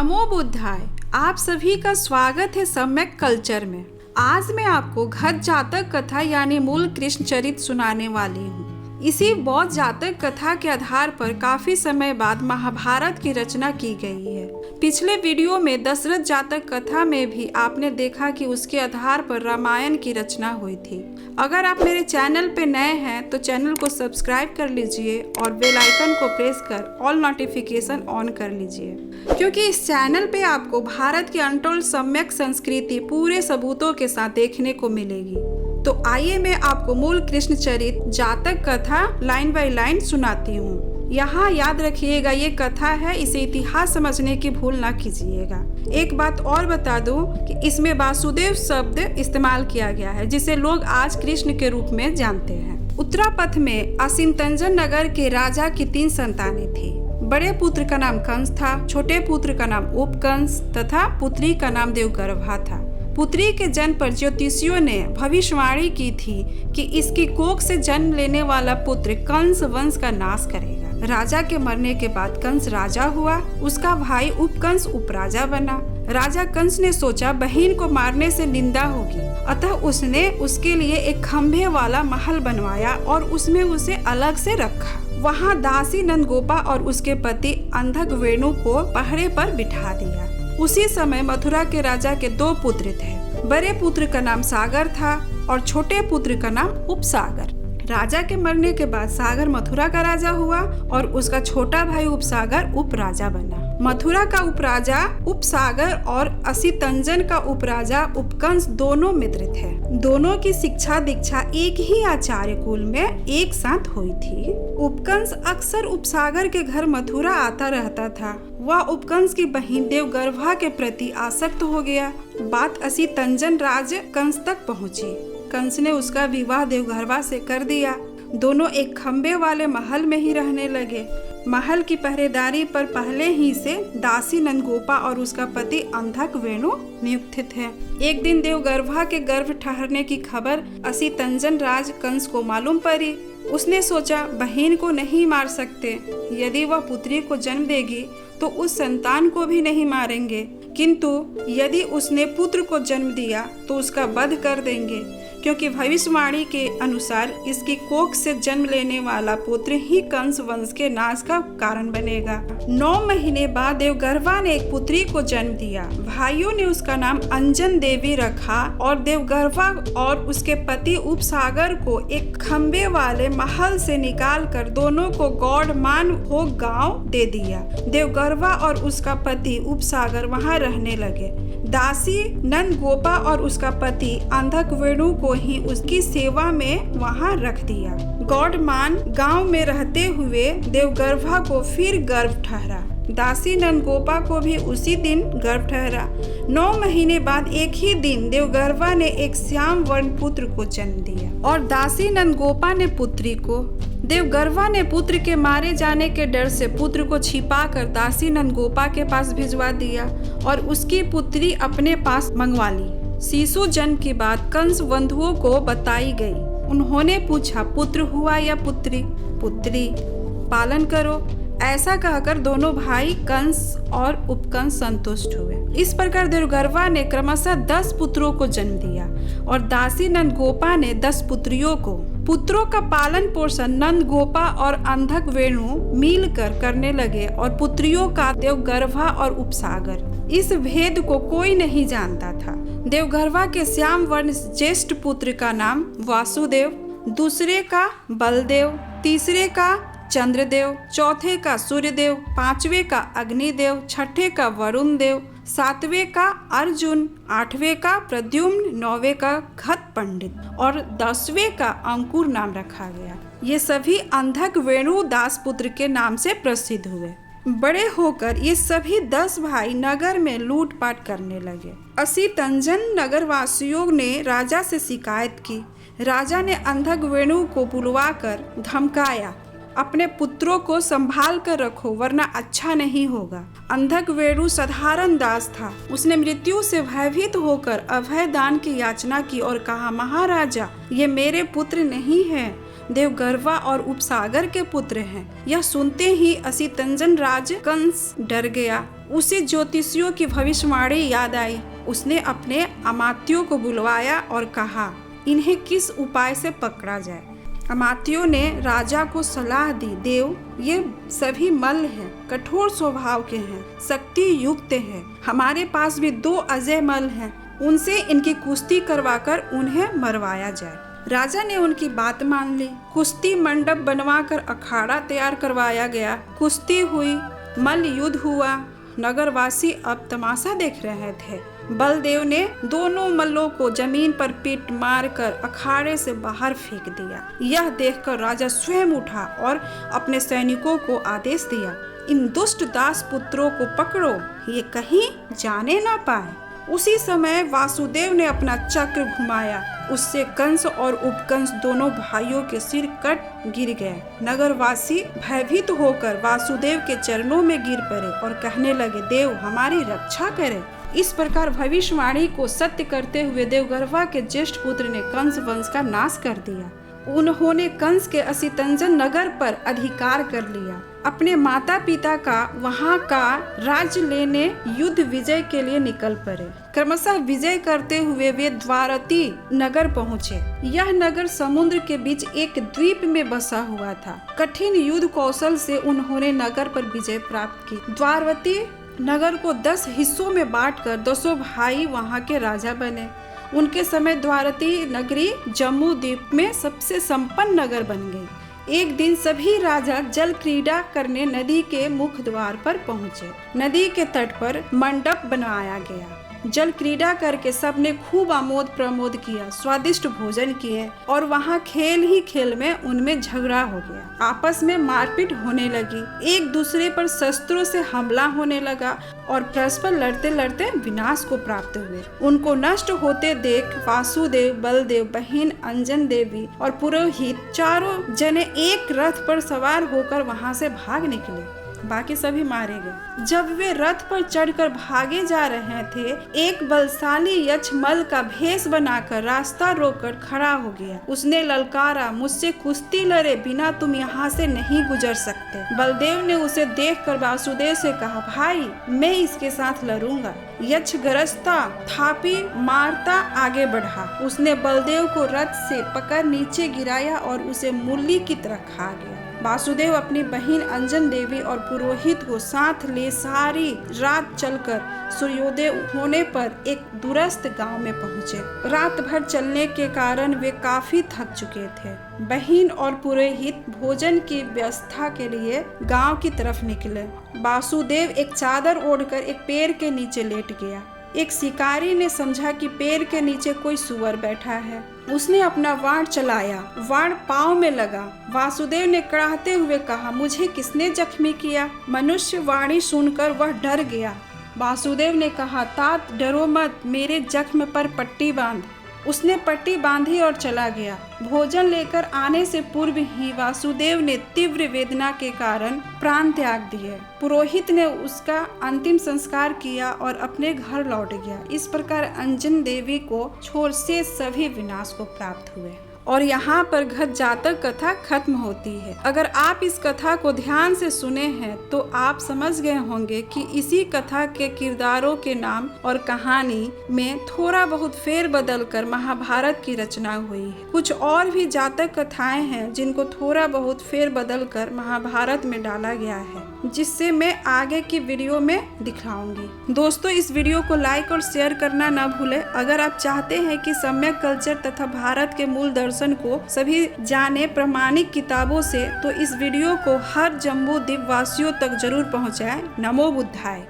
नमो बुद्धाय। आप सभी का स्वागत है सम्यक कल्चर में। आज मैं आपको घट जातक कथा यानी मूल कृष्ण चरित सुनाने वाली हूँ। इसी बौद्ध जातक कथा के आधार पर काफी समय बाद महाभारत की रचना की गई है। पिछले वीडियो में दशरथ जातक कथा में भी आपने देखा कि उसके आधार पर रामायण की रचना हुई थी। अगर आप मेरे चैनल पे नए हैं तो चैनल को सब्सक्राइब कर लीजिए और बेल आइकन को प्रेस कर ऑल नोटिफिकेशन ऑन कर लीजिए, क्योंकि इस चैनल पे आपको भारत की अनटोल्ड सम्यक संस्कृति पूरे सबूतों के साथ देखने को मिलेगी। तो आइए मैं आपको मूल कृष्ण चरित जातक कथा लाइन बाय लाइन सुनाती हूँ। यहाँ याद रखिएगा ये कथा है, इसे इतिहास समझने की भूल ना कीजिएगा। एक बात और बता दूं कि इसमें वासुदेव शब्द इस्तेमाल किया गया है, जिसे लोग आज कृष्ण के रूप में जानते हैं। उत्तरापथ में असितंजन नगर के राजा की 3 संतानें थी। बड़े पुत्र का नाम कंस था, छोटे पुत्र का नाम उपकंस तथा पुत्री का नाम देवगर्भा था। पुत्री के जन्म पर ज्योतिषियों ने भविष्यवाणी की थी कि इसकी कोख से जन्म लेने वाला पुत्र कंस वंश का नाश करेगा। राजा के मरने के बाद कंस राजा हुआ, उसका भाई उपकंस उपराजा बना। राजा कंस ने सोचा बहन को मारने से निंदा होगी, अतः उसने उसके लिए एक खंभे वाला महल बनवाया और उसमें उसे अलग से रखा। वहाँ दासी नंदगोपा और उसके पति अंधक वेणु को पहरे पर बिठा दिया। उसी समय मथुरा के राजा के 2 पुत्र थे। बड़े पुत्र का नाम सागर था और छोटे पुत्र का नाम उपसागर। राजा के मरने के बाद सागर मथुरा का राजा हुआ और उसका छोटा भाई उपसागर उपराजा बना। मथुरा का उपराजा उपसागर और असितंजन का उपराजा उपकंस दोनों मित्र थे। दोनों की शिक्षा दीक्षा एक ही आचार्य कुल में एक साथ हुई थी। उपकंस अक्सर उपसागर के घर मथुरा आता रहता था। वह उपकंस की बहन देवगर्भा के प्रति आसक्त हो गया। बात असितंजन राज कंस तक पहुंची। कंस ने उसका विवाह देवगर्भा से कर दिया। दोनों एक खंबे वाले महल में ही रहने लगे। महल की पहरेदारी पर पहले ही से दासी नंदगोपा और उसका पति अंधक वेणु नियुक्त थे। एक दिन देवगर्भा के गर्भ ठहरने की खबर असितंजन राज कंस को मालूम पड़ी। उसने सोचा बहन को नहीं मार सकते, यदि वह पुत्री को जन्म देगी तो उस संतान को भी नहीं मारेंगे, किंतु यदि उसने पुत्र को जन्म दिया तो उसका वध कर देंगे, क्योंकि भविष्यवाणी के अनुसार इसकी कोख से जन्म लेने वाला पुत्र ही कंस वंश के नाश का कारण बनेगा। 9 महीने बाद देवगर्भा ने एक पुत्री को जन्म दिया। भाइयों ने उसका नाम अंजन देवी रखा और देवगर्भा और उसके पति उपसागर को एक खंबे वाले महल से निकालकर दोनों को गौड़मान हो गांव दे दिया। देवगर्भा और उसका पति उपसागर वहां रहने लगे। दासी नंदगोपा और उसका पति अंधक वेणु को ही उसकी सेवा में वहां रख दिया। गौड़मान गांव में रहते हुए देवगर्भा को फिर गर्भ ठहरा। दासी नंदगोपा को भी उसी दिन गर्भ ठहरा। 9 महीने बाद एक ही दिन देवगर्भा ने एक श्याम वर्ण पुत्र को जन्म दिया और दासी नंदगोपा ने पुत्री को। देवगर्भा ने पुत्र के मारे जाने के डर से पुत्र को छिपाकर दासी नंदगोपा के पास भिजवा दिया और उसकी पुत्री अपने पास मंगवा ली। शिशु जन्म की बात कंस बंधुओं को बताई गई। उन्होंने पूछा पुत्र हुआ या पुत्री? पुत्री। पालन करो, ऐसा कहकर दोनों भाई कंस और उपकंस संतुष्ट हुए। इस प्रकार देवगर्भा ने क्रमशः 10 पुत्रों को जन्म दिया और दासी नंदगोपा ने 10 पुत्रियों को। पुत्रों का पालन पोषण नंदगोपा और अंधक वेणु मिलकर करने लगे और पुत्रियों का देवगर्भा और उपसागर। इस भेद को कोई नहीं जानता था। देवगर्भा के श्याम वर्ण ज्येष्ठ पुत्र का नाम वासुदेव, दूसरे का बलदेव, तीसरे का चंद्रदेव, चौथे का सूर्यदेव, 5वें का अग्निदेव, 6ठे का वरुण देव, 7वें का अर्जुन, 8वें का प्रद्युम्न, 9वें का खत पंडित और 10वें का अंकुर नाम रखा गया। ये सभी अंधक वेणु दास पुत्र के नाम से प्रसिद्ध हुए। बड़े होकर ये सभी 10 भाई नगर में लूटपाट करने लगे। असितंजन नगर वासियों ने राजा से शिकायत की। राजा ने अंधक वेणु को बुलवाकर धमकाया, अपने पुत्रों को संभाल कर रखो वरना अच्छा नहीं होगा। अंधक वेणु साधारण दास था। उसने मृत्यु से भयभीत होकर अभय दान की याचना की और कहा, महाराजा ये मेरे पुत्र नहीं है, देवगर्वा और उपसागर के पुत्र हैं। यह सुनते ही असितंजन राज कंस डर गया। उसे ज्योतिषियों की भविष्यवाणी याद आई। उसने अपने अमात्यों को बुलवाया और कहा, इन्हें किस उपाय से पकड़ा जाए। अमात्यों ने राजा को सलाह दी, देव, ये सभी मल्ल हैं, कठोर स्वभाव के हैं, शक्ति युक्त हैं। हमारे पास भी 2 अजय मल्ल हैं, उनसे इनकी कुश्ती करवाकर उन्हें मरवाया जाए। राजा ने उनकी बात मान ली। कुश्ती मंडप बनवाकर अखाड़ा तैयार करवाया गया। कुश्ती हुई, मल्ल युद्ध हुआ। नगरवासी अब तमाशा देख रहे थे। बलदेव ने दोनों मल्लों को जमीन पर पीट मारकर अखाड़े से बाहर फेंक दिया। यह देखकर राजा स्वयं उठा और अपने सैनिकों को आदेश दिया, इन दुष्ट दास पुत्रों को पकड़ो, ये कहीं जाने ना पाए। उसी समय वासुदेव ने अपना चक्र घुमाया। उससे कंस और उपकंस दोनों भाइयों के सिर कट गिर गए। नगरवासी भयभीत होकर वासुदेव के चरणों में गिर पड़े और कहने लगे, देव हमारी रक्षा करें। इस प्रकार भविष्यवाणी को सत्य करते हुए देवगर्वा के ज्येष्ठ पुत्र ने कंस वंश का नाश कर दिया। उन्होंने कंस के असितंजन नगर पर अधिकार कर लिया। अपने माता पिता का वहां का राज्य लेने युद्ध विजय के लिए निकल पड़े। क्रमशः विजय करते हुए वे द्वारती नगर पहुँचे। यह नगर समुद्र के बीच एक द्वीप में बसा हुआ था। कठिन युद्ध कौशल से उन्होंने नगर पर विजय प्राप्त की। द्वारवती नगर को 10 हिस्सों में बांटकर 200 भाई वहां के राजा बने। उनके समय द्वारती नगरी जम्मू द्वीप में सबसे संपन्न नगर बन गई। एक दिन सभी राजा जल क्रीड़ा करने नदी के मुख्य द्वार पर पहुंचे। नदी के तट पर मंडप बनवाया गया। जल क्रीड़ा करके सबने खूब आमोद प्रमोद किया, स्वादिष्ट भोजन किए और वहाँ खेल ही खेल में उनमें झगड़ा हो गया। आपस में मारपीट होने लगी। एक दूसरे पर शस्त्रों से हमला होने लगा और परस्पर लड़ते लड़ते विनाश को प्राप्त हुए। उनको नष्ट होते देख वासुदेव, बलदेव, बहन अंजन देवी और पुरोहित चारों जने एक रथ पर सवार होकर वहाँ से भाग निकले। बाकी सभी मारे गए। जब वे रथ पर चढ़कर भागे जा रहे थे, एक बलशाली यक्ष मल्ल का भेष बनाकर रास्ता रोककर खड़ा हो गया। उसने ललकारा, मुझसे कुश्ती लड़े बिना तुम यहाँ से नहीं गुजर सकते। बलदेव ने उसे देखकर वासुदेव से कहा, भाई मैं इसके साथ लड़ूंगा। यक्ष गरजता, थापी मारता आगे बढ़ा। उसने बलदेव को रथ से पकड़ नीचे गिराया और उसे मुरली की तरह खा गया। वासुदेव अपनी बहन अंजन देवी और पुरोहित को साथ ले सारी रात चलकर सूर्योदय होने पर एक दूरस्थ गांव में पहुंचे। रात भर चलने के कारण वे काफी थक चुके थे। बहन और पुरोहित भोजन की व्यवस्था के लिए गांव की तरफ निकले। वासुदेव एक चादर ओढ़कर एक पेड़ के नीचे लेट गया। एक शिकारी ने समझा कि पेड़ के नीचे कोई सुअर बैठा है। उसने अपना वाण चलाया। वाण पाँव में लगा। वासुदेव ने कड़ाहते हुए कहा, मुझे किसने जख्मी किया? मनुष्य वाणी सुनकर वह डर गया। वासुदेव ने कहा, तात डरो मत, मेरे जख्म पर पट्टी बांध। उसने पट्टी बांधी और चला गया। भोजन लेकर आने से पूर्व ही वासुदेव ने तीव्र वेदना के कारण प्राण त्याग दिए। पुरोहित ने उसका अंतिम संस्कार किया और अपने घर लौट गया। इस प्रकार अंजन देवी को छोड़ से सभी विनाश को प्राप्त हुए। और यहाँ पर घट जातक कथा खत्म होती है। अगर आप इस कथा को ध्यान से सुने हैं तो आप समझ गए होंगे कि इसी कथा के किरदारों के नाम और कहानी में थोड़ा बहुत फेर बदल कर महाभारत की रचना हुई है। कुछ और भी जातक कथाएं हैं जिनको थोड़ा बहुत फेर बदल कर महाभारत में डाला गया है, जिससे मैं आगे की वीडियो में दिखाऊंगी। दोस्तों, इस वीडियो को लाइक और शेयर करना ना भूलें। अगर आप चाहते हैं कि सम्यक कल्चर तथा भारत के मूल दर्शन को सभी जाने प्रामाणिक किताबों से, तो इस वीडियो को हर जम्बू द्वीप वासियों तक जरूर पहुंचाएं। नमो बुद्धाय।